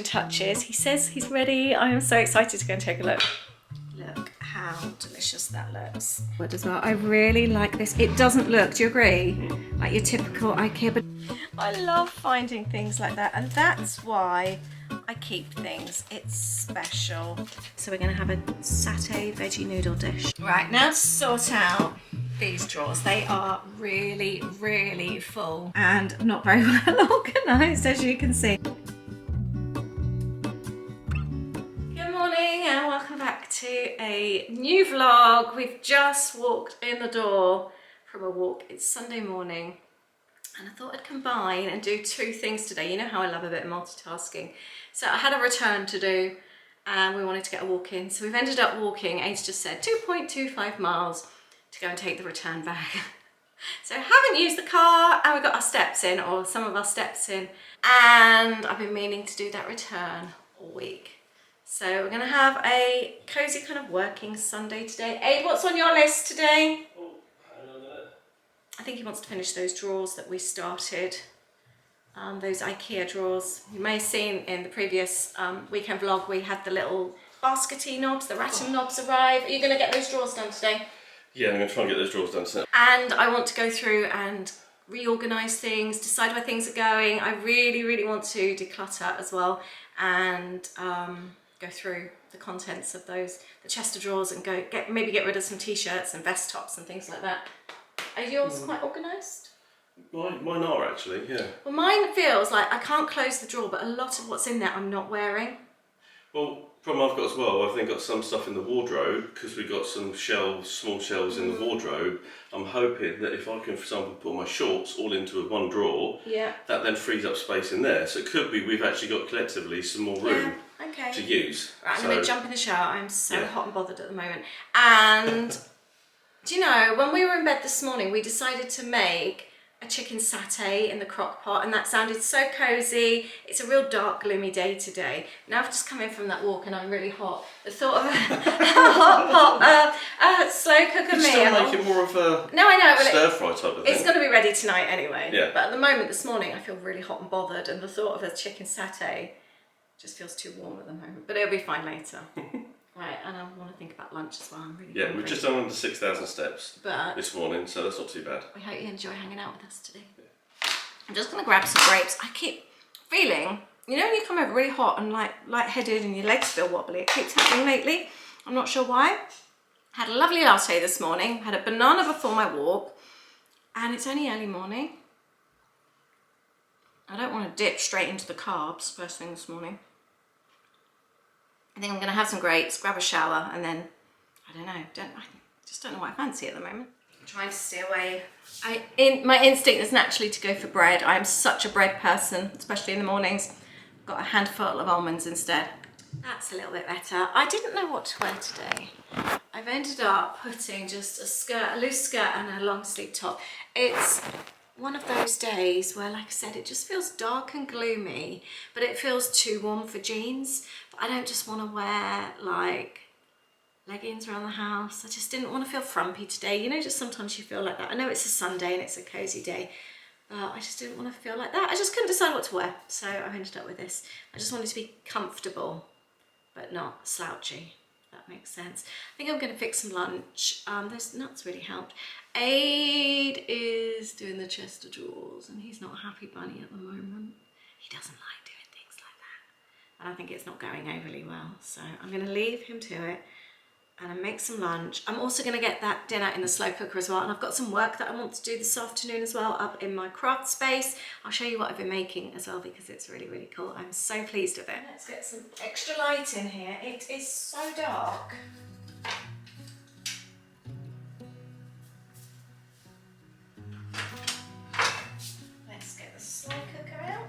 touches. He says he's ready. I am so excited to go and take a look. Look how delicious that looks. As well, I really like this. It doesn't look, do you agree, like your typical IKEA, but I love finding things like that, and that's why I keep things. It's special. So we're going to have a satay veggie noodle dish. Right, now to sort out these drawers. They are really, really full and not very well organised, as you can see. Good morning and welcome back to a new vlog. We've just walked in the door from a walk. It's Sunday morning and I thought I'd combine and do two things today. You know how I love a bit of multitasking. So I had a return to do and we wanted to get a walk in. So we've ended up walking, Ace just said 2.25 miles to go and take the return bag. So I haven't used the car and we got our steps in, or some of our steps in, and I've been meaning to do that return all week. So we're going to have a cosy kind of working Sunday today. Aid, what's on your list today? Oh, hang on a minute. I think he wants to finish those drawers that we started. Those IKEA drawers. You may have seen in the previous weekend vlog we had the little baskety knobs, the rattan knobs arrive. Are you going to get those drawers done today? Yeah, I'm going to try and get those drawers done today. And I want to go through and reorganise things, decide where things are going. I really, really want to declutter as well and go through the contents of those, the chest of drawers, and maybe get rid of some t-shirts and vest tops and things like that. Are yours quite organised? Mine are actually, yeah. Well, mine feels like I can't close the drawer, but a lot of what's in there I'm not wearing. Well, problem I've got as well, I've then got some stuff in the wardrobe because we've got some shelves, small shelves in the wardrobe. I'm hoping that if I can, for example, put my shorts all into one drawer, yeah, that then frees up space in there. So it could be we've actually got collectively some more room to use. Right, I'm going to jump in the shower. I'm so hot and bothered at the moment. And do you know, when we were in bed this morning, we decided to make a chicken satay in the crock pot, and that sounded so cosy. It's a real dark, gloomy day today. Now I've just come in from that walk and I'm really hot. The thought of a hot slow cooker meal. Still make it more of a stir fry type of thing. It's going to be ready tonight anyway. Yeah. But at the moment, this morning, I feel really hot and bothered, and the thought of a chicken satay just feels too warm at the moment. But it'll be fine later. Right, and I want to think about lunch as well. I'm really hungry. We've just done under 6,000 steps this morning, so that's not too bad. We hope you enjoy hanging out with us today. Yeah. I'm just going to grab some grapes. I keep feeling, you know, when you come over really hot and lightheaded and your legs feel wobbly, it keeps happening lately. I'm not sure why. Had a lovely latte this morning, had a banana before my walk, and it's only early morning. I don't want to dip straight into the carbs first thing this morning. I think I'm going to have some grapes, grab a shower, and then, I don't know, I just don't know what I fancy at the moment. I'm trying to stay away. My instinct is naturally to go for bread. I am such a bread person, especially in the mornings. I've got a handful of almonds instead. That's a little bit better. I didn't know what to wear today. I've ended up putting just a loose skirt and a long sleeve top. It's one of those days where, like I said, it just feels dark and gloomy, but it feels too warm for jeans. But I don't just want to wear like leggings around the house. I just didn't want to feel frumpy today. You know, just sometimes you feel like that. I know it's a Sunday and it's a cozy day, but I just didn't want to feel like that. I just couldn't decide what to wear, so I've ended up with this. I just wanted to be comfortable, but not slouchy. That makes sense. I think I'm going to fix some lunch. Those nuts really helped. Aid is doing the chest of drawers and he's not a happy bunny at the moment. He doesn't like doing things like that. And I think it's not going overly well. So I'm going to leave him to it and I'll make some lunch. I'm also going to get that dinner in the slow cooker as well. And I've got some work that I want to do this afternoon as well up in my craft space. I'll show you what I've been making as well because it's really, really cool. I'm so pleased with it. Let's get some extra light in here. It is so dark. Let's get the slow cooker out.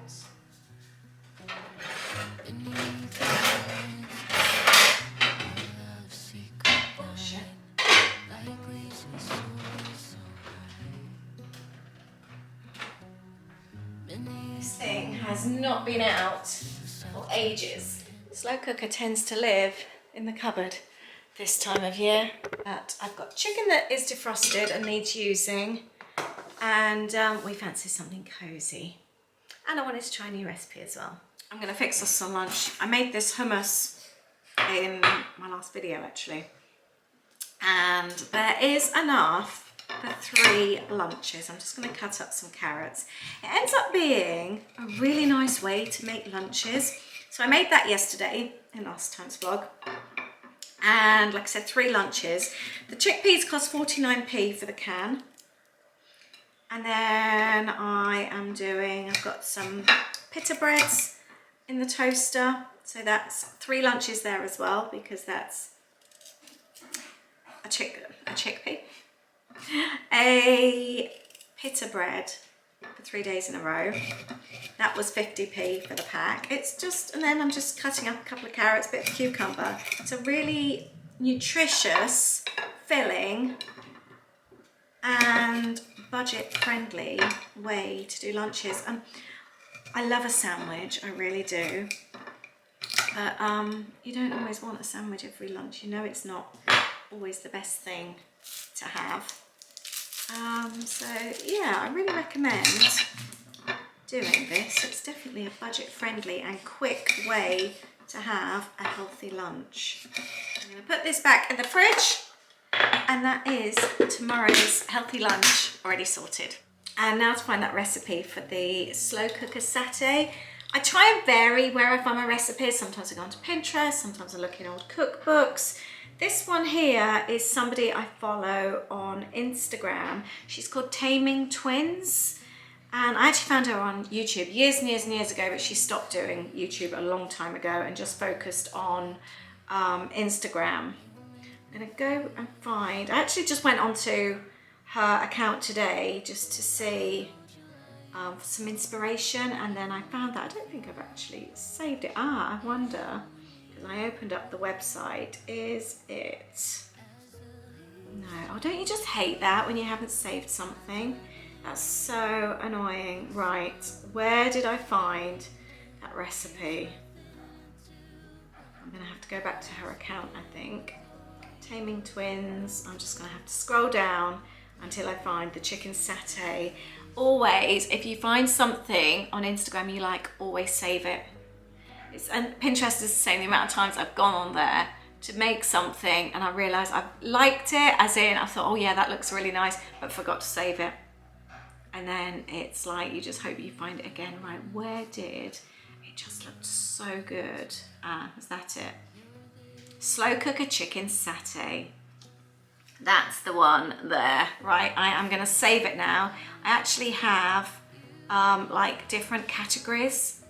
This thing has not been out for ages. Slow cooker tends to live in the cupboard this time of year. But I've got chicken that is defrosted and needs using, and we fancy something cozy. And I wanted to try a new recipe as well. I'm going to fix us some lunch. I made this hummus in my last video actually, and there is enough for 3 lunches. I'm just going to cut up some carrots. It ends up being a really nice way to make lunches. So I made that yesterday in last time's vlog, and like I said, 3 lunches. The chickpeas cost 49p for the can, and then I've got some pita breads in the toaster, so that's 3 lunches there as well, because that's a chickpea, a pita bread for 3 days in a row. That was 50p for the pack. It's just, and then I'm just cutting up a couple of carrots, a bit of cucumber. It's a really nutritious, filling, and budget-friendly way to do lunches. I love a sandwich, I really do. But you don't always want a sandwich every lunch. You know it's not always the best thing to have. So yeah, I really recommend doing this. It's definitely a budget-friendly and quick way to have a healthy lunch. I'm going to put this back in the fridge, and that is tomorrow's healthy lunch already sorted. And now to find that recipe for the slow cooker satay. I try and vary where I find my recipes. Sometimes I go onto Pinterest, sometimes I look in old cookbooks. This one here is somebody I follow on Instagram. She's called Taming Twins. And I actually found her on YouTube years and years and years ago, but she stopped doing YouTube a long time ago and just focused on Instagram. I'm gonna go and find, I actually just went onto her account today just to see for some inspiration, and then I found that I don't think I've actually saved it. I wonder, because I opened up the website, is it? No. Oh, don't you just hate that when you haven't saved something? That's so annoying. Right, where did I find that recipe? I'm gonna have to go back to her account, I think. Taming Twins. I'm just gonna have to scroll down until I find the chicken satay. Always, if you find something on Instagram you like, always save it. And Pinterest is the same. The amount of times I've gone on there to make something and I realised I've liked it, as in I thought, oh yeah, that looks really nice, but forgot to save it. And then it's like, you just hope you find it again. Right, where did it just looked so good? Was that it? Slow cooker chicken satay. That's the one there. Right, I am going to save it now. I actually have like different categories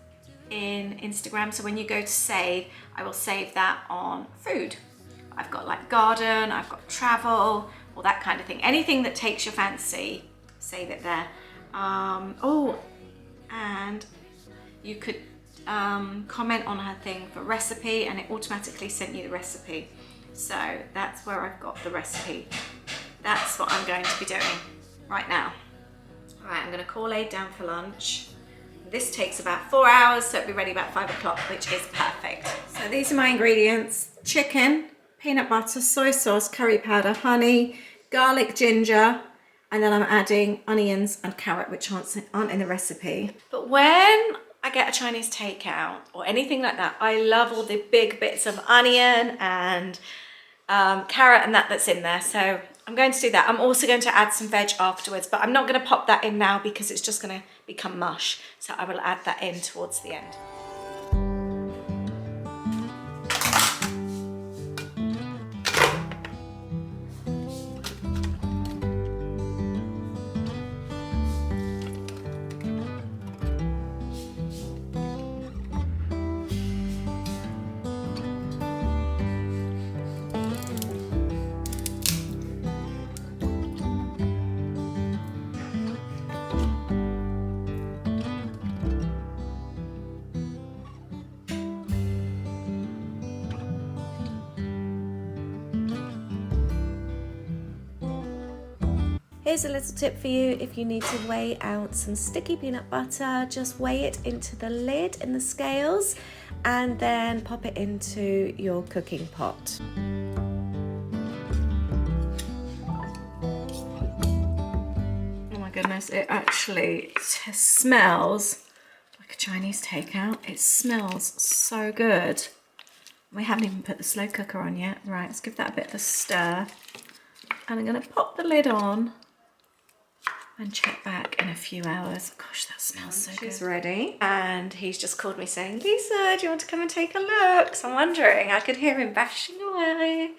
in Instagram, so when you go to save, I will save that on food. I've got like garden, I've got travel, all that kind of thing. Anything that takes your fancy, save it there. Oh, and you could comment on her thing for recipe, and it automatically sent you the recipe. So that's where I've got the recipe. That's what I'm going to be doing right now. All right, I'm going to call Aid down for lunch. This takes about 4 hours, so it'll be ready about 5 o'clock, which is perfect. So these are my ingredients: chicken, peanut butter, soy sauce, curry powder, honey, garlic, ginger, and then I'm adding onions and carrot, which aren't in the recipe. But when I get a Chinese takeout or anything like that, I love all the big bits of onion and carrot and that's in there. So I'm going to do that. I'm also going to add some veg afterwards, but I'm not going to pop that in now because it's just going to become mush. So I will add that in towards the end. Here's a little tip for you: if you need to weigh out some sticky peanut butter, just weigh it into the lid in the scales and then pop it into your cooking pot. Oh my goodness, it actually smells like a Chinese takeout. It smells so good. We haven't even put the slow cooker on yet. Right, let's give that a bit of a stir. And I'm going to pop the lid on and check back in a few hours. Gosh, that smells so good. She's ready. And he's just called me saying, Lisa, do you want to come and take a look? So I'm wondering, I could hear him bashing away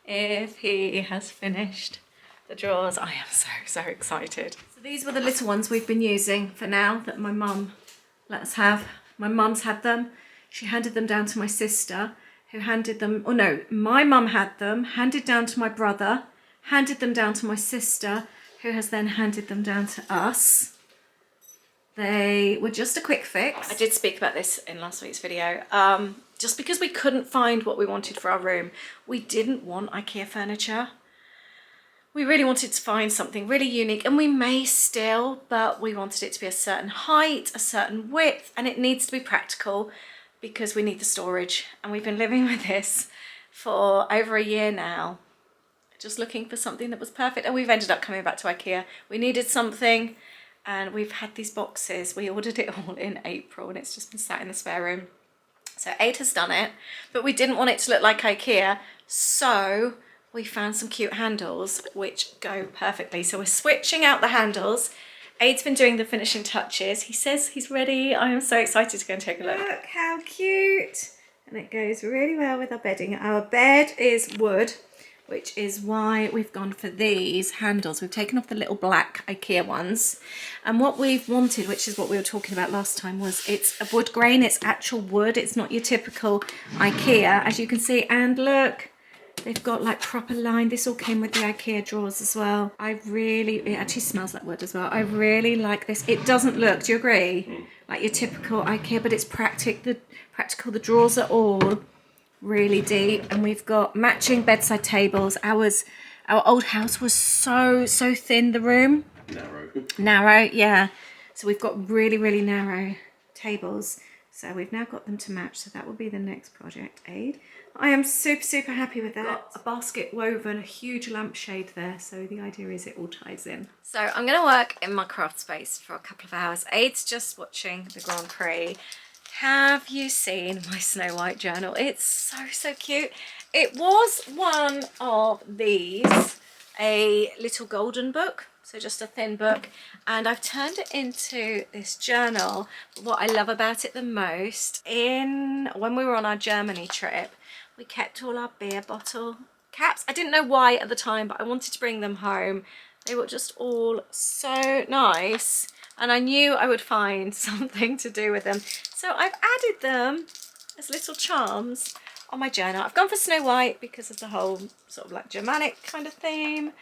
if he has finished the drawers. I am so excited. So these were the little ones we've been using for now that my mum let us have. My mum's had them. She handed them down to my sister, who handed them, oh no, my mum had them, handed down to my brother, handed them down to my sister, who has then handed them down to us. They were just a quick fix. I did speak about this in last week's video. Just because we couldn't find what we wanted for our room, we didn't want IKEA furniture. We really wanted to find something really unique, and we may still, but we wanted it to be a certain height, a certain width, and it needs to be practical because we need the storage. And we've been living with this for over a year now, just looking for something that was perfect, and we've ended up coming back to IKEA. We needed something, and we've had these boxes. We ordered it all in April, and it's just been sat in the spare room. So Aid has done it, but we didn't want it to look like IKEA, so we found some cute handles which go perfectly. So we're switching out the handles. Aid's been doing the finishing touches. He says he's ready. I am so excited to go and take a look. Look how cute. And it goes really well with our bedding. Our bed is wood, which is why we've gone for these handles. We've taken off the little black IKEA ones. And what we've wanted, which is what we were talking about last time, was it's a wood grain. It's actual wood. It's not your typical IKEA, as you can see. And look, they've got like proper line. This all came with the IKEA drawers as well. It actually smells like wood as well. I really like this. It doesn't look, do you agree? Like your typical IKEA, but it's practical. The drawers are all really deep, and we've got matching bedside tables. Our old house was so thin, the room. Narrow, yeah. So we've got really narrow tables. So we've now got them to match. So that will be the next project, Aid. I am super happy with that. Got a basket woven, a huge lampshade there. So the idea is it all ties in. So I'm going to work in my craft space for a couple of hours. Aid's just watching the Grand Prix. Have you seen my Snow White journal? It's so cute. It was one of these, a little golden book, so just a thin book, and I've turned it into this journal. What I love about it the most, when we were on our Germany trip, we kept all our beer bottle caps. I didn't know why at the time, but I wanted to bring them home. They were just all so nice, and I knew I would find something to do with them. So I've added them as little charms on my journal. I've gone for Snow White because of the whole sort of like Germanic kind of theme.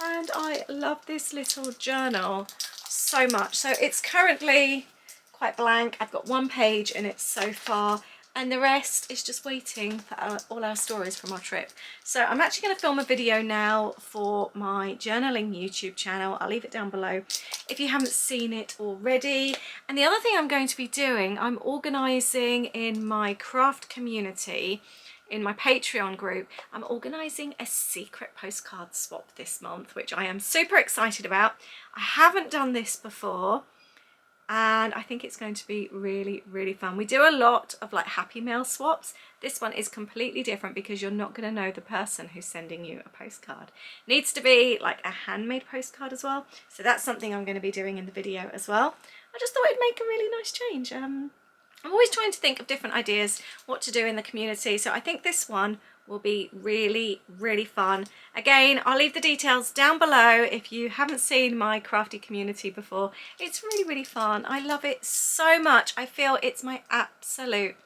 And I love this little journal so much. So it's currently quite blank. I've got one page in it so far, and the rest is just waiting for all our stories from our trip. So I'm actually going to film a video now for my journaling YouTube channel. I'll leave it down below if you haven't seen it already. And the other thing I'm going to be doing, I'm organising in my craft community, in my Patreon group, I'm organising a secret postcard swap this month, which I am super excited about. I haven't done this before, and I think it's going to be really fun. We do a lot of like happy mail swaps. This one is completely different because you're not going to know the person who's sending you a postcard. It needs to be like a handmade postcard as well. So that's something I'm going to be doing in the video as well. I just thought it'd make a really nice change. I'm always trying to think of different ideas what to do in the community. So I think this one will be really fun. Again, I'll leave the details down below if you haven't seen my crafty community before. It's really fun. I love it so much. I feel it's my absolute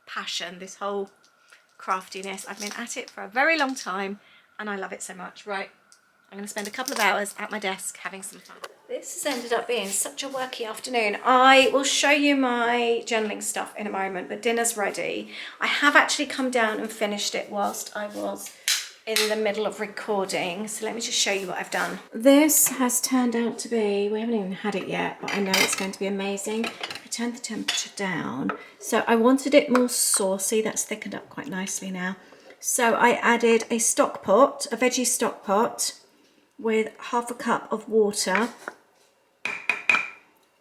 passion, this whole craftiness. I've been at it for a very long time and I love it so much. Right, I'm going to spend a couple of hours at my desk having some fun. This has ended up being such a worky afternoon. I will show you my journaling stuff in a moment, but dinner's ready. I have actually come down and finished it whilst I was in the middle of recording. So let me just show you what I've done. This has turned out to be, we haven't even had it yet, but I know it's going to be amazing. I turned the temperature down. So I wanted it more saucy. That's thickened up quite nicely now. So I added a stock pot, a veggie stock pot with half a cup of water.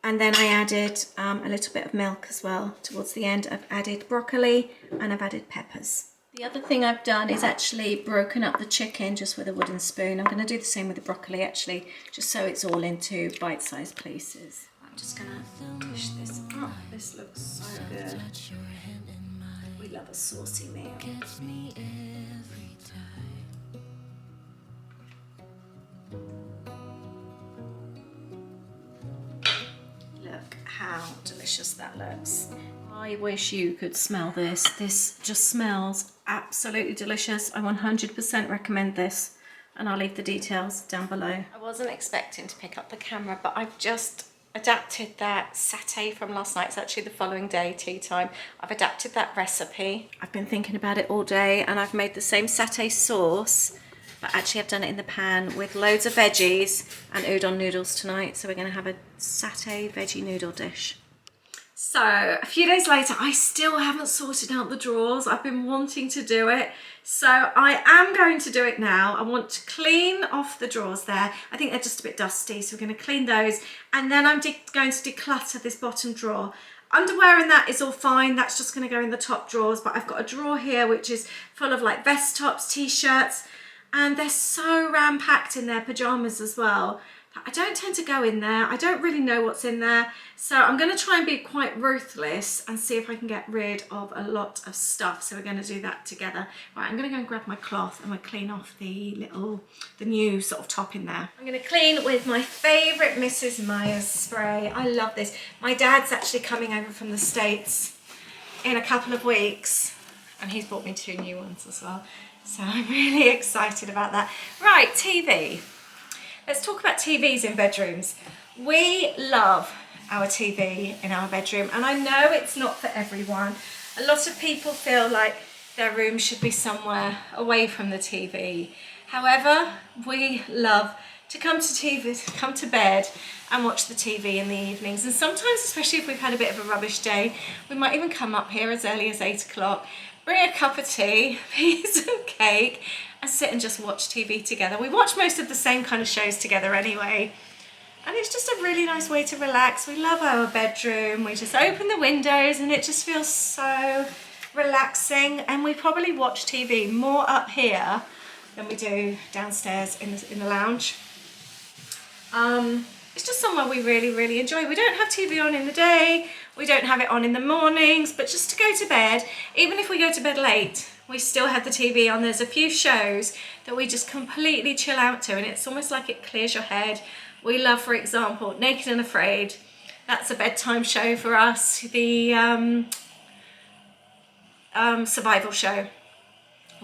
And then I added a little bit of milk as well towards the end. I've added broccoli and I've added peppers. The other thing I've done is actually broken up the chicken just with a wooden spoon. I'm going to do the same with the broccoli actually, just so it's all into bite-sized pieces. I'm just going to dish this up. This looks so good. We love a saucy meal. Look how delicious that looks. I wish you could smell this. This just smells absolutely delicious. I 100% recommend this, and I'll leave the details down below. I wasn't expecting to pick up the camera, but I've just adapted that satay from last night. It's actually the following day, tea time. I've adapted that recipe. I've been thinking about it all day, and I've made the same satay sauce, but actually I've done it in the pan with loads of veggies and udon noodles tonight. So we're going to have a satay veggie noodle dish. So a few days later, I still haven't sorted out the drawers. I've been wanting to do it. So I am going to do it now. I want to clean off the drawers there. I think they're just a bit dusty, so we're going to clean those. And then I'm going to declutter this bottom drawer. Underwear in that is all fine. That's just going to go in the top drawers. But I've got a drawer here which is full of like vest tops, t-shirts, and they're so ram-packed in their pajamas as well. I don't tend to go in there. I don't really know what's in there. So I'm going to try and be quite ruthless and see if I can get rid of a lot of stuff. So we're going to do that together. Right, I'm going to go and grab my cloth and we'll clean off the new sort of top in there. I'm going to clean with my favourite Mrs. Myers spray. I love this. My dad's actually coming over from the States in a couple of weeks, and he's bought me 2 new ones as well. So I'm really excited about that. Right, TV. Let's talk about TVs in bedrooms. We love our TV in our bedroom, and I know it's not for everyone. A lot of people feel like their room should be somewhere away from the TV. However, we love to come to bed and watch the TV in the evenings. And sometimes, especially if we've had a bit of a rubbish day, we might even come up here as early as 8 o'clock, bring a cup of tea, piece of cake, and sit and just watch TV together. We watch most of the same kind of shows together anyway. And it's just a really nice way to relax. We love our bedroom. We just open the windows and it just feels so relaxing. And we probably watch TV more up here than we do downstairs in the lounge. It's just somewhere we really, really enjoy. We don't have TV on in the day. We don't have it on in the mornings, but just to go to bed, even if we go to bed late, we still have the TV on. There's a few shows that we just completely chill out to, and it's almost like it clears your head. We love, for example, Naked and Afraid. That's a bedtime show for us. The survival show.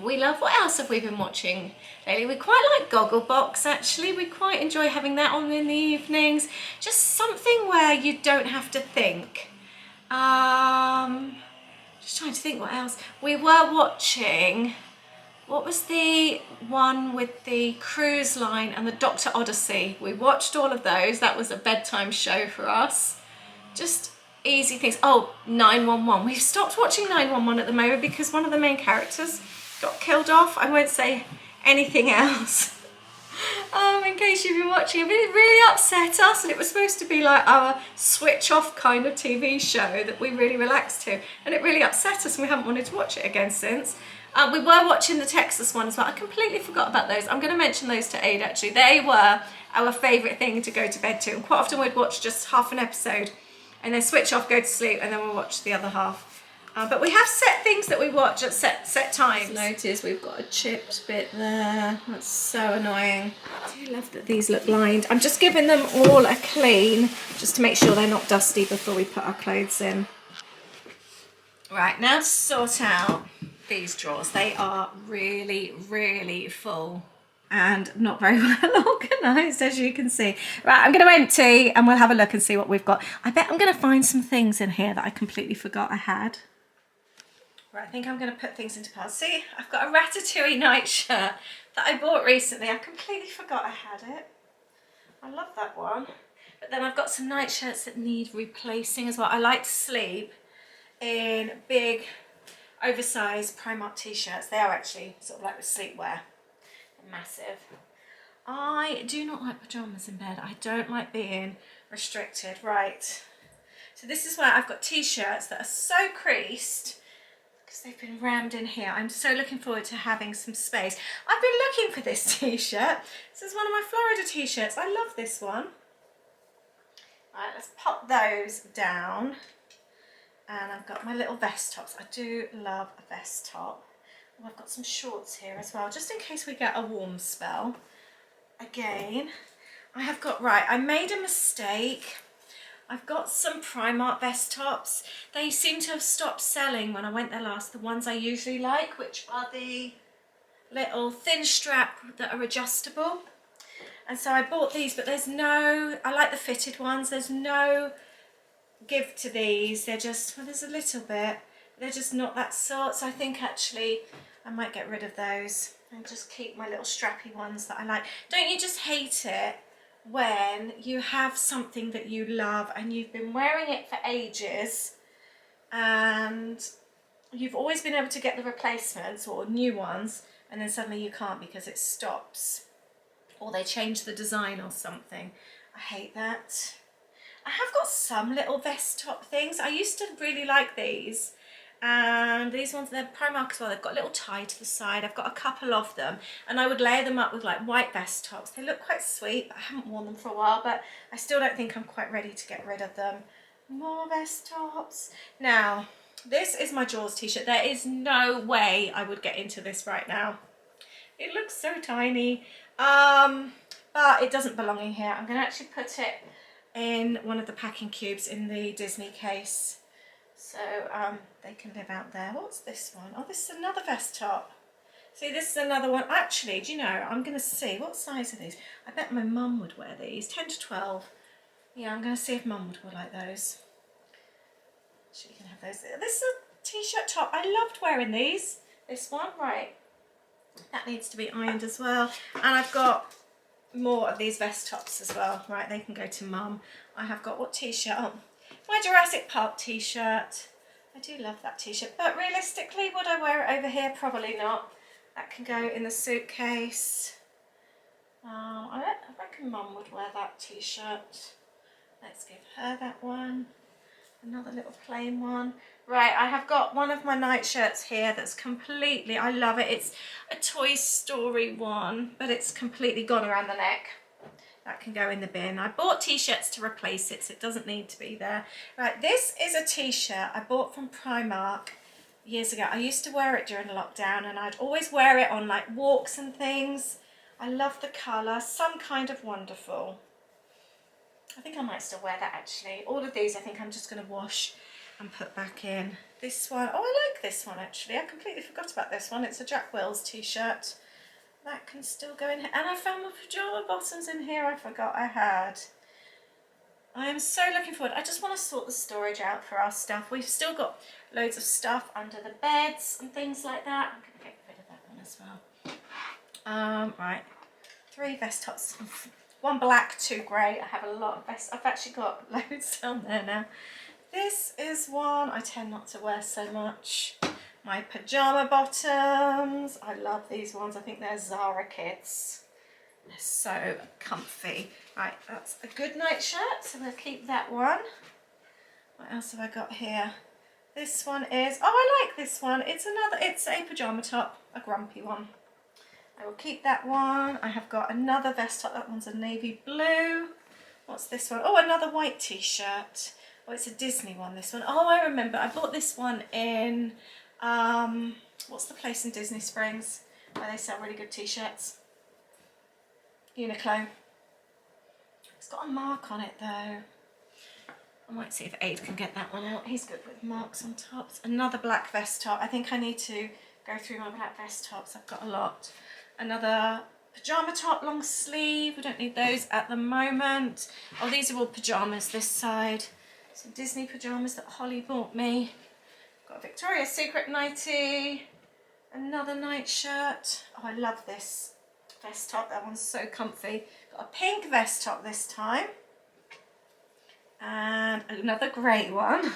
We love, what else have we been watching lately? We quite like Gogglebox actually. We quite enjoy having that on in the evenings. Just something where you don't have to think. Just trying to think what else. We were watching, what was the one with the cruise line and the Dr. Odyssey? We watched all of those. That was a bedtime show for us. Just easy things. Oh, 911. We've stopped watching 911 at the moment because one of the main characters got killed off. I won't say anything else. In case you've been watching it, but it really upset us, and it was supposed to be like our switch off kind of TV show that we really relaxed to, and it really upset us and we haven't wanted to watch it again since. We were watching the Texas one as well. I completely forgot about those. I'm going to mention those to Aid actually. They were our favourite thing to go to bed to, and quite often we'd watch just half an episode and then switch off, go to sleep, and then we'll watch the other half. But we have set things that we watch at set times. Notice we've got a chipped bit there. That's so annoying. I do love that these look lined. I'm just giving them all a clean just to make sure they're not dusty before we put our clothes in. Right, now to sort out these drawers. They are really, really full and not very well organised, as you can see. Right, I'm going to empty and we'll have a look and see what we've got. I bet I'm going to find some things in here that I completely forgot I had. Right, I think I'm going to put things into piles. See, I've got a Ratatouille nightshirt that I bought recently. I completely forgot I had it. I love that one. But then I've got some nightshirts that need replacing as well. I like to sleep in big, oversized Primark t-shirts. They are actually sort of like with sleepwear. They're massive. I do not like pyjamas in bed. I don't like being restricted. Right. So this is where I've got t-shirts that are so creased because they've been rammed in here. I'm so looking forward to having some space. I've been looking for this t-shirt. This is one of my Florida t-shirts. I love this one. Right, let's pop those down. And I've got my little vest tops. I do love a vest top. Oh, I've got some shorts here as well, just in case we get a warm spell. Again, I have got, right, I made a mistake. I've got some Primark vest tops. They seem to have stopped selling when I went there last, the ones I usually like, which are the little thin strap that are adjustable. And so I bought these, but there's no, I like the fitted ones, there's no give to these. They're just, well, there's a little bit, they're just not that sort. So I think actually I might get rid of those and just keep my little strappy ones that I like. Don't you just hate it when you have something that you love and you've been wearing it for ages and you've always been able to get the replacements or new ones, and then suddenly you can't because it stops or they change the design or something? I hate that. I have got some little vest top things. I used to really like these, and these ones, they're Primark as well. They've got a little tie to the side. I've got a couple of them, and I would layer them up with like white vest tops. They look quite sweet, but I haven't worn them for a while, but I still don't think I'm quite ready to get rid of them. More vest tops. Now, this is my Jaws t-shirt. There is no way I would get into this right now. It looks so tiny, but it doesn't belong in here. I'm going to actually put it in one of the packing cubes in the Disney case, so they can live out there. What's this one? Oh, this is another vest top. See, this is another one. Actually, do you know, I'm going to see what size are these. I bet my mum would wear these. 10 to 12. Yeah, I'm going to see if mum would like those. She can have those. This is a t-shirt top. I loved wearing these. This one, right, that needs to be ironed as well. And I've got more of these vest tops as well. Right, they can go to mum. I have got, what t-shirt? Oh, my Jurassic Park t-shirt. I do love that t-shirt, but realistically, would I wear it over here? Probably not. That can go in the suitcase. I reckon mum would wear that t-shirt. Let's give her that one. Another little plain one. Right, I have got one of my nightshirts here that's completely, I love it. It's a Toy Story one, but it's completely gone around the neck. That can go in the bin. I bought t-shirts to replace it, so it doesn't need to be there. Right, this is a t-shirt I bought from Primark years ago. I used to wear it during lockdown, and I'd always wear it on like walks and things. I love the colour, Some Kind of Wonderful. I think I might still wear that actually. All of these I think I'm just going to wash and put back in. This one, oh, I like this one actually. I completely forgot about this one. It's a Jack Wills t-shirt. That can still go in here. And I found my pyjama bottoms in here I forgot I had. I am so looking forward. I just want to sort the storage out for our stuff. We've still got loads of stuff under the beds and things like that. I'm going to get rid of that one as well. Right, 3 vest tops. 1 black, 2 grey. I have a lot of vests. I've actually got loads down there now. This is one I tend not to wear so much. My pyjama bottoms. I love these ones. I think they're Zara Kids. They're so comfy. Right, that's a good night shirt, so we'll keep that one. What else have I got here? This one is, oh, I like this one. It's a pyjama top, a grumpy one. I will keep that one. I have got another vest top. That one's a navy blue. What's this one? Oh, another white t-shirt. Oh, it's a Disney one, this one. Oh, I remember. I bought this one in, what's the place in Disney Springs where they sell really good t-shirts? Uniqlo. It's got a mark on it though. I might see if Aid can get that one out. He's good with marks on tops. Another black vest top. I think I need to go through my black vest tops. I've got a lot. Another pyjama top, long sleeve. We don't need those at the moment. Oh, these are all pyjamas this side. Some Disney pyjamas that Holly bought me. Got a Victoria's Secret nightie. Another night shirt. Oh, I love this vest top. That one's so comfy. Got a pink vest top this time. And another grey one.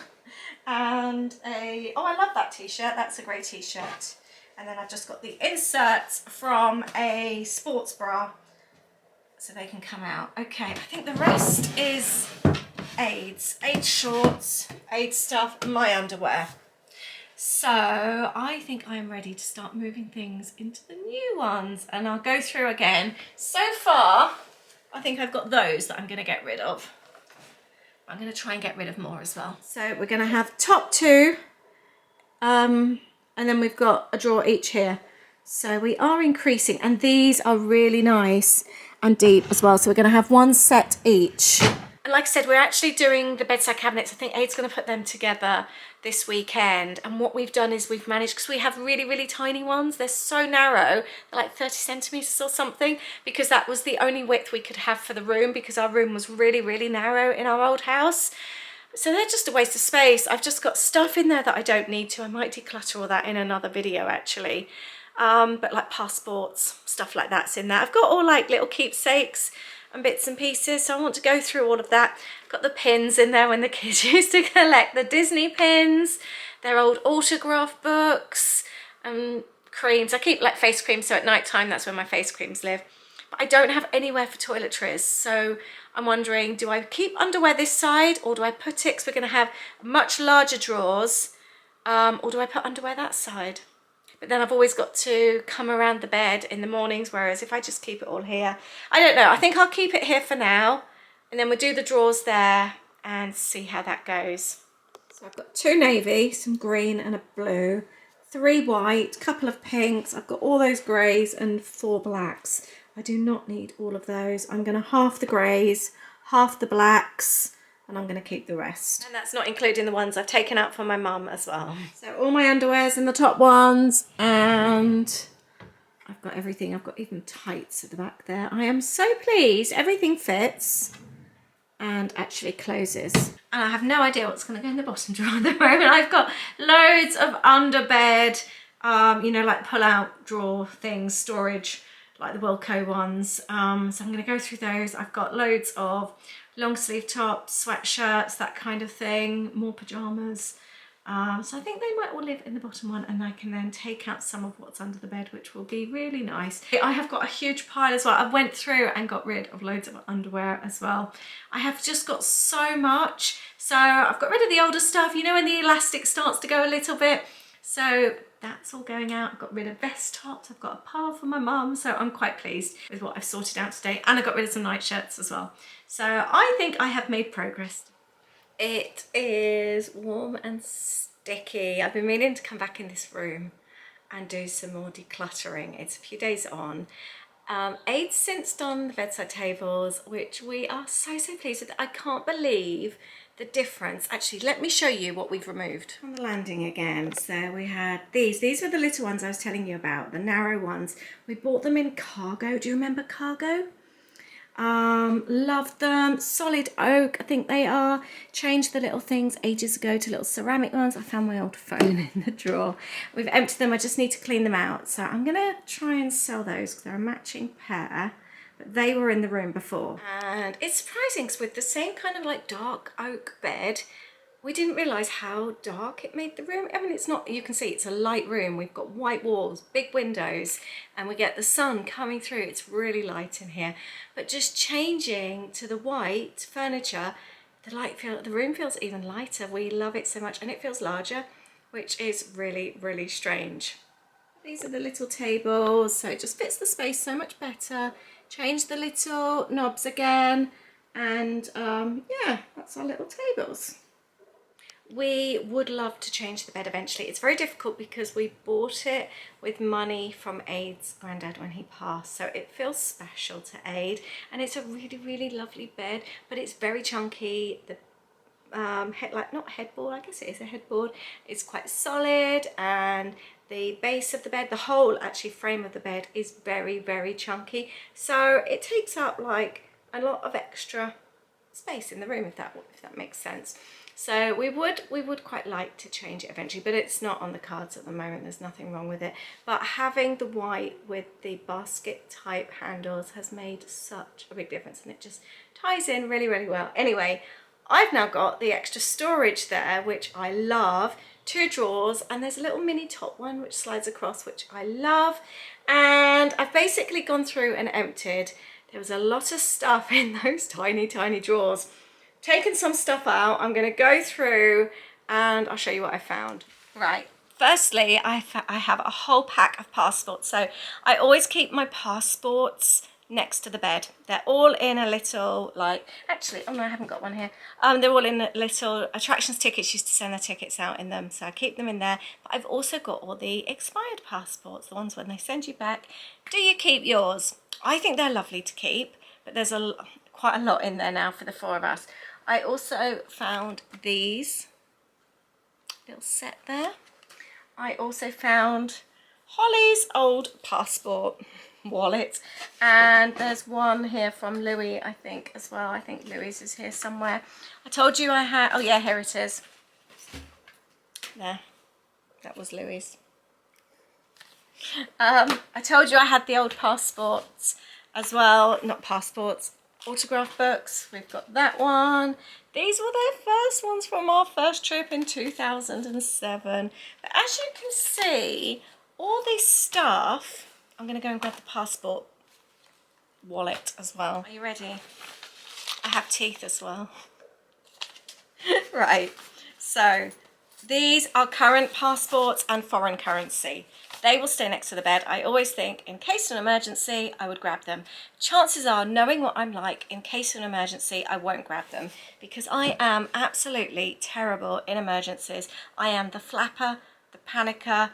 And a, oh, I love that t-shirt. That's a grey t-shirt. And then I've just got the inserts from a sports bra. so they can come out. Okay, I think the rest is Aid's shorts, Aid's stuff, and my underwear. So I think I'm ready to start moving things into the new ones, and I'll go through again. So far, I think I've got those that I'm going to get rid of. I'm going to try and get rid of more as well. So we're going to have top two, and then we've got a drawer each here. So we are increasing, and these are really nice and deep as well. So we're going to have one set each. And like I said, we're actually doing the bedside cabinets. I think Aid's going to put them together this weekend. And what we've done is we've managed, because we have really, really tiny ones. They're so narrow, they're like 30 centimetres or something, because that was the only width we could have for the room, because our room was really, really narrow in our old house. So they're just a waste of space. I've just got stuff in there that I don't need to. I might declutter all that in another video actually. But like passports, stuff like that's in there. I've got all like little keepsakes and bits and pieces, so I want to go through all of that. Got the pins in there when the kids used to collect the Disney pins, their old autograph books, and creams. I keep like face creams, so at night time that's where my face creams live. But I don't have anywhere for toiletries, so I'm wondering, do I keep underwear this side, or do I put it, because we're going to have much larger drawers, or do I put underwear that side? But then I've always got to come around the bed in the mornings, whereas if I just keep it all here, I don't know. I think I'll keep it here for now, and then we'll do the drawers there and see how that goes. So I've got 2 navy, some green and a blue, 3 white, couple of pinks. I've got all those greys and 4 blacks. I do not need all of those. I'm going to half the greys, half the blacks, and I'm going to keep the rest. And that's not including the ones I've taken out for my mum as well. So all my underwear's in the top ones, and I've got everything. I've got even tights at the back there. I am so pleased. Everything fits and actually closes. And I have no idea what's going to go in the bottom drawer at the moment. I've got loads of underbed, you know, like pull-out drawer things, storage, like the Wilco ones. So I'm going to go through those. I've got loads of long sleeve tops, sweatshirts, that kind of thing, more pyjamas. So I think they might all live in the bottom one, and I can then take out some of what's under the bed, which will be really nice. I have got a huge pile as well. I went through and got rid of loads of underwear as well. I have just got so much. So I've got rid of the older stuff, you know, when the elastic starts to go a little bit. So that's all going out. I've got rid of vest tops. I've got a pile for my mum. So I'm quite pleased with what I've sorted out today. And I got rid of some nightshirts as well. So I think I have made progress. It is warm and sticky. I've been meaning to come back in this room and do some more decluttering. It's a few days on. Aid's since done the bedside tables, which we are so pleased with. I can't believe the difference. Actually, let me show you what we've removed. On the landing again, so we had these were the little ones I was telling you about, the narrow ones. We bought them in cargo. Do you remember cargo? Loved them. Solid oak, I think they are. Changed the little things ages ago to little ceramic ones. I found my old phone in the drawer. We've emptied them. I just need to clean them out, so I'm gonna try and sell those because they're a matching pair, but they were in the room before. And it's surprising because with the same kind of like dark oak bed, we didn't realise how dark it made the room. I mean, it's not, you can see it's a light room. We've got white walls, big windows, and we get the sun coming through. It's really light in here. But just changing to the white furniture, the room feels even lighter. We love it so much, and it feels larger, which is really strange. These are the little tables, so it just fits the space so much better. Change the little knobs again, and yeah, that's our little tables. We would love to change the bed eventually. It's very difficult because we bought it with money from Aid's granddad when he passed, so it feels special to Aid, and it's a really lovely bed, but it's very chunky. The not headboard, I guess it is a headboard, it's quite solid, and the base of the bed, the whole actually frame of the bed is very chunky, so it takes up like a lot of extra space in the room, if that makes sense. So we would quite like to change it eventually, but it's not on the cards at the moment. There's nothing wrong with it. But having the white with the basket type handles has made such a big difference, and it just ties in really well. Anyway, I've now got the extra storage there, which I love. 2 drawers, and there's a little mini top one which slides across, which I love. And I've basically gone through and emptied There was a lot of stuff in those tiny, tiny drawers. Taken some stuff out. I'm going to go through and I'll show you what I found. Right. Firstly, I have a whole pack of passports. So I always keep my passports next to the bed. They're all in a little, like, actually, oh no, I haven't got one here. They're all in little attractions tickets. Used to send the tickets out in them, so I keep them in there. But I've also got all the expired passports, the ones when they send you back. Do you keep yours? I think they're lovely to keep, but there's quite a lot in there now for the 4 of us. I also found these little set there. I also found Holly's old passport wallet, and there's one here from Louis, I think, as well. I think Louis is here somewhere. I told you I had, oh yeah, here it is. There, that was Louis. I told you I had the old passports as well, not passports, autograph books. We've got that one. These were the first ones from our first trip in 2007. But as you can see, all this stuff, I'm going to go and grab the passport wallet as well. Are you ready? I have teeth as well. Right, so these are current passports and foreign currency. They will stay next to the bed. I always think, in case of an emergency, I would grab them. Chances are, knowing what I'm like, in case of an emergency, I won't grab them because I am absolutely terrible in emergencies. I am the flapper, the panicker,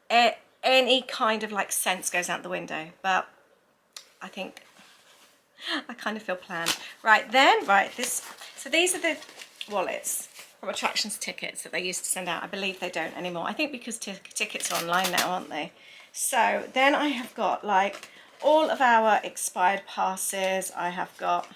any kind of like sense goes out the window. But I think I kind of feel planned. Right then, right, so these are the wallets from attractions tickets that they used to send out. I believe they don't anymore. I think because tickets are online now, aren't they? So then I have got like all of our expired passes. I have got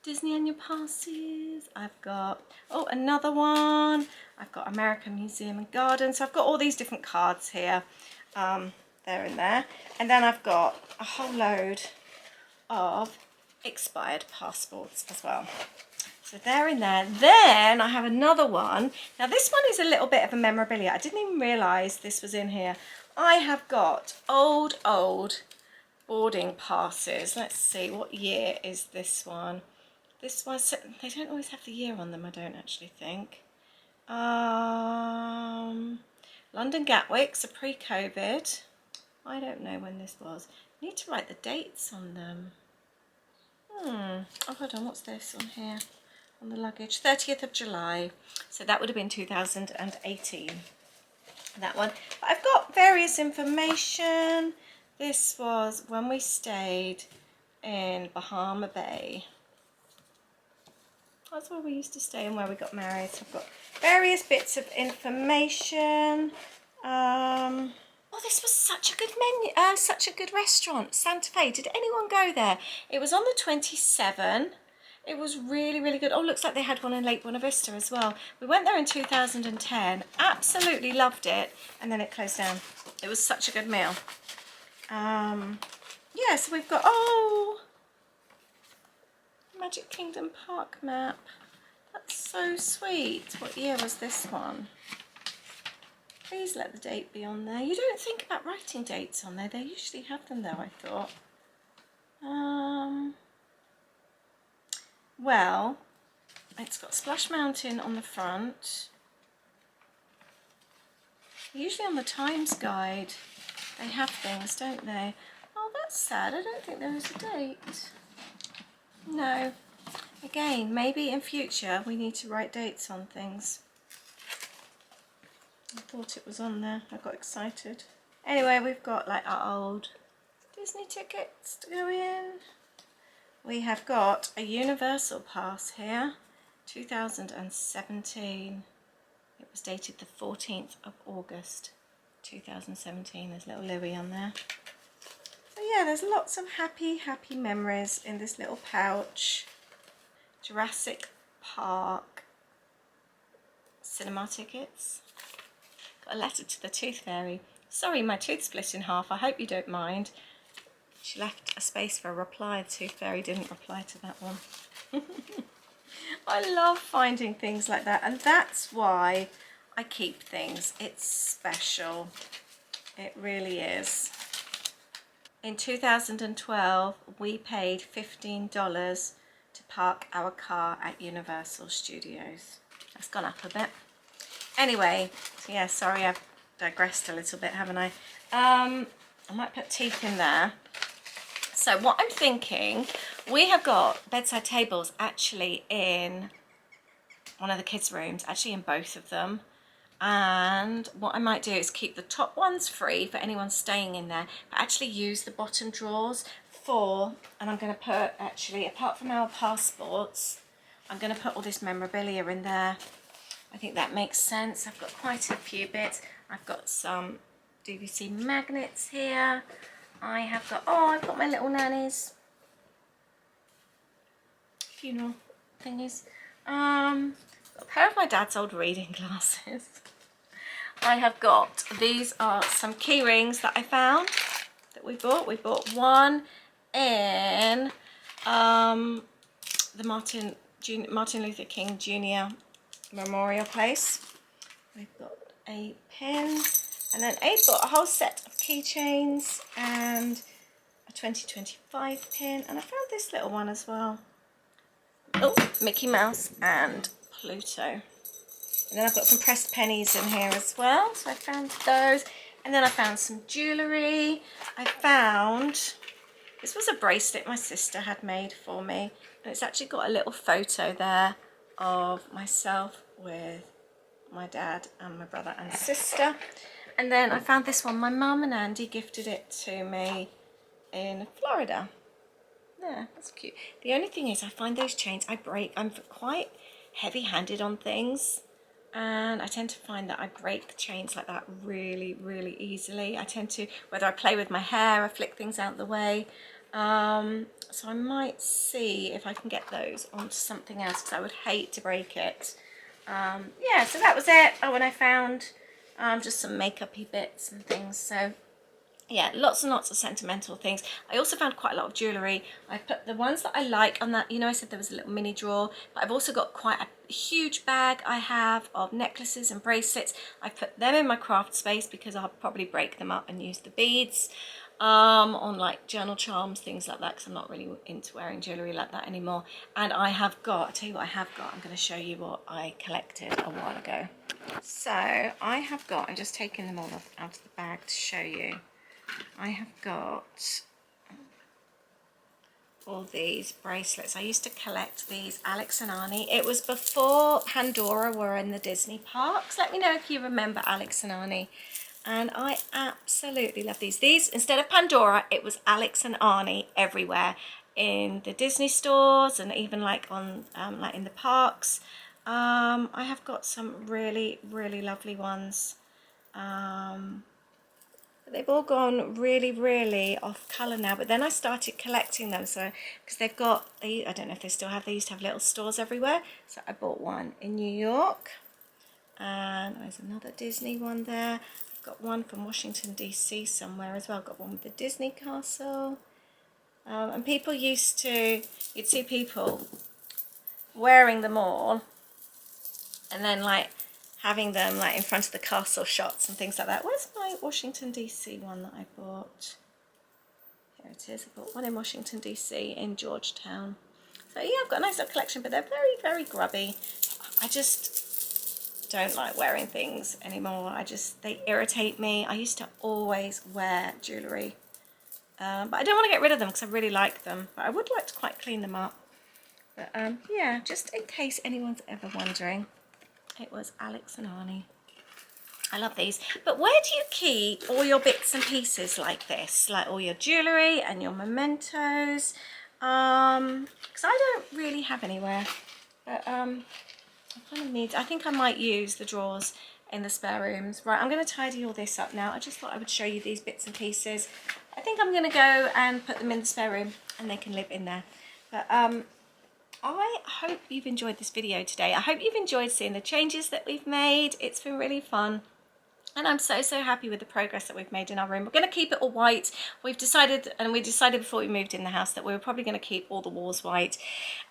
Disney annual passes. I've got, oh, another one. I've got American Museum and Garden. So I've got all these different cards here. They're in there. And then I've got a whole load of expired passports as well. So they're in there. Then I have another one. Now this one is a little bit of a memorabilia. I didn't even realise this was in here. I have got old boarding passes. Let's see, what year is this one? This one, they don't always have the year on them, I don't actually think. London Gatwick, so pre-COVID. I don't know when this was. I need to write the dates on them. Oh, hold on, what's this on here? On the luggage, 30th of July. So that would have been 2018. That one. But I've got various information. This was when we stayed in Bahama Bay. That's where we used to stay and where we got married. So I've got various bits of information. Oh, this was such a good menu, such a good restaurant, Santa Fe. Did anyone go there? It was on the 27. It was really, really good. Oh, looks like they had one in Lake Buena Vista as well. We went there in 2010, absolutely loved it, and then it closed down. It was such a good meal. Yeah, so we've got, oh, Magic Kingdom Park map. That's so sweet. What year was this one? Please let the date be on there. You don't think about writing dates on there. They usually have them though, I thought. Well, it's got Splash Mountain on the front. Usually on the Times Guide, they have things, don't they? Oh, that's sad. I don't think there is a date. No. Again, maybe in future we need to write dates on things. I thought it was on there. I got excited. Anyway, we've got like our old Disney tickets to go in. We have got a Universal Pass here, 2017. It was dated the 14th of August, 2017. There's little Louis on there. So yeah, there's lots of happy, happy memories in this little pouch. Jurassic Park cinema tickets. Got a letter to the Tooth Fairy. Sorry, my tooth split in half. I hope you don't mind. She left a space for a reply. The Tooth Fairy didn't reply to that one. I love finding things like that, and that's why I keep things. It's special. It really is. in 2012, we paid $15 to park our car at Universal Studios. That's gone up a bit. Anyway, so yeah, sorry I've digressed a little bit, haven't I? I might put teeth in there. So what I'm thinking, we have got bedside tables actually in one of the kids' rooms, actually in both of them. And what I might do is keep the top ones free for anyone staying in there, but actually use the bottom drawers for, and I'm going to put, actually, apart from our passports, I'm going to put all this memorabilia in there. I think that makes sense. I've got quite a few bits. I've got some DVC magnets here. I have got, oh, I've got my little nanny's funeral thingies. A pair of my dad's old reading glasses. I have got, these are some key rings that I found that we bought. We bought one in the Martin Luther King Jr. Memorial Place. We've got a pin, and then Abe bought a whole set of keychains and a 2025 pin, and I found this little one as well. Oh, Mickey Mouse and Pluto. And then I've got some pressed pennies in here as well, so I found those. And then I found some jewellery. I found, this was a bracelet my sister had made for me, and it's actually got a little photo there of myself with my dad and my brother and sister. And then I found this one. My mum and Andy gifted it to me in Florida. Yeah, that's cute. The only thing is I find those chains, I break. I'm quite heavy-handed on things, and I tend to find that I break chains like that really, really easily. I tend to, whether I play with my hair, I flick things out the way. So I might see if I can get those onto something else, because I would hate to break it. Yeah, so that was it. Oh, and I found just some makeup-y bits and things. So yeah, lots and lots of sentimental things. I also found quite a lot of jewellery. I put the ones that I like on that, you know, I said there was a little mini drawer, but I've also got quite a huge bag I have of necklaces and bracelets. I put them in my craft space because I'll probably break them up and use the beads on like journal charms, things like that, because I'm not really into wearing jewellery like that anymore. And I have got, I'll tell you what I have got, I'm going to show you what I collected a while ago. So I have got, I'm just taking them all out of the bag to show you. I have got all these bracelets. I used to collect these, Alex and Arnie. It was before Pandora were in the Disney parks. Let me know if you remember Alex and Arnie. And I absolutely love these. These, instead of Pandora, it was Alex and Arnie everywhere. In the Disney stores and even like on like in the parks. I have got some really, really lovely ones. They've all gone really, really off colour now, but then I started collecting them, so because they've got, I don't know if they still have, they used to have little stores everywhere, so I bought one in New York, and there's another Disney one there. I've got one from Washington DC somewhere as well. I've got one with the Disney castle, and people used to, you'd see people wearing them all, and then like having them like in front of the castle shots and things like that. Where's my Washington DC one that I bought? Here it is. I bought one in Washington DC in Georgetown. So yeah, I've got a nice little collection, but they're very, very grubby. I just don't like wearing things anymore. They irritate me. I used to always wear jewellery, but I don't want to get rid of them because I really like them. But I would like to quite clean them up. But yeah, just in case anyone's ever wondering. It was Alex and Arnie. I love these. But where do you keep all your bits and pieces like this? Like all your jewellery and your mementos? Because I don't really have anywhere. But I kind of need, I think I might use the drawers in the spare rooms. Right, I'm going to tidy all this up now. I just thought I would show you these bits and pieces. I think I'm going to go and put them in the spare room and they can live in there. But I hope you've enjoyed this video today. I hope you've enjoyed seeing the changes that we've made. It's been really fun. And I'm so, so happy with the progress that we've made in our room. We're going to keep it all white. We've decided, and we decided before we moved in the house, that we were probably going to keep all the walls white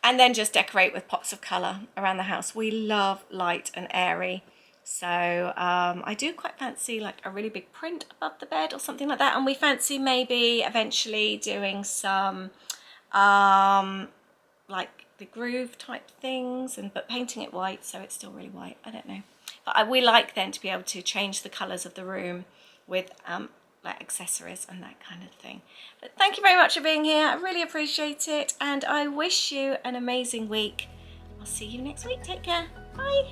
and then just decorate with pops of colour around the house. We love light and airy. So I do quite fancy like a really big print above the bed or something like that, and we fancy maybe eventually doing some like the groove type things, but painting it white so it's still really white. I don't know, but we like then to be able to change the colours of the room with like accessories and that kind of thing. But thank you very much for being here. I really appreciate it, and I wish you an amazing week. I'll see you next week. Take care. Bye.